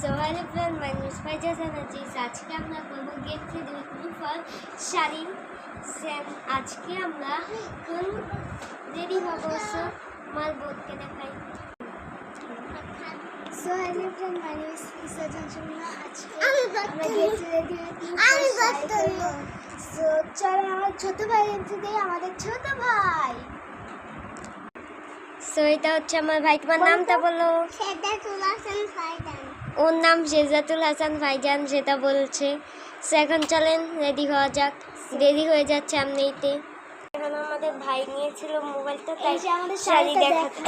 So hello friend, my name is Faizaz Aziz. আজকে আমরা করব get three for sari same. আজকে আমরা এখন রেডি হব। সো মাল বোর্ডকে দেখাই। So hello friend, my name is Isa Janshuna. আজকে আমরা গেট রেডি হয়েছি। So চলো আমার ছোট ভাই এনতে আমাদের ছোট ভাই। সো এটা হচ্ছে আমার ভাই। তোমার নামটা বলো। শেজাতুল হাসান ফাইজান। ওর নাম শেজাতুল হাসান ফাইজান, যেটা বলছে। সো এখন চলেন রেডি হওয়া যাক। দেরি হয়ে যাচ্ছে এমনিতে। এখন আমাদের ভাই নিয়েছিল মোবাইলটা, তাই আমাদের শাড়ি দেখাতে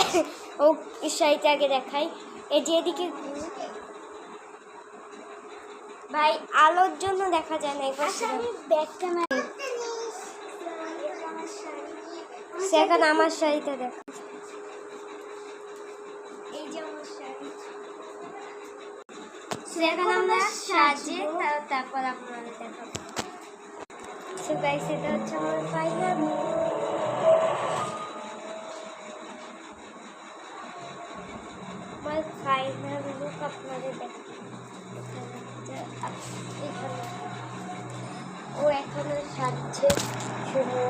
ও শাড়িটা আগে দেখাই। এই যে এদিকে ভাই আলোর জন্য দেখা যায় না। একবার আমি ব্যাক ক্যামেরা এখন আমার শাড়িটা দেখ। এই যে আমার শাড়ি। এখন আমরা সাজিয়ে তারপর আপনাদের দেখাবো। সো গাইস, এটা হচ্ছে আমার ফাইনাল। আমার ফাইনাল লুক আপনাদের দেখাবো। ও এখনো সাজছে শুধু।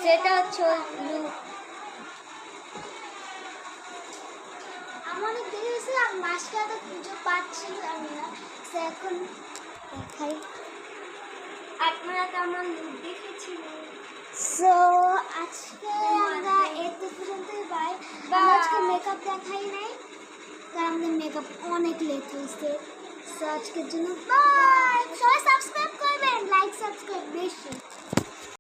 সেটা হচ্ছে লুক। আমার অনেক দেরি হয়েছে, আমি মাসকাটা পুজো পাচ্ছিলাম না। সে এখন দেখাই। আপনারা তো আমার লুক দেখেছিলেন। সো আজকে আমরা এত পর্যন্তই পাই। আজকে মেকআপ দেখাই নাই, কারণ আমাদের মেকআপ অনেক লেট হয়েছে। সো আজকের জন্য বাই। সবাই সাবস্ক্রাইব করবেন, লাইক সাবস্ক্রাইব বেশি।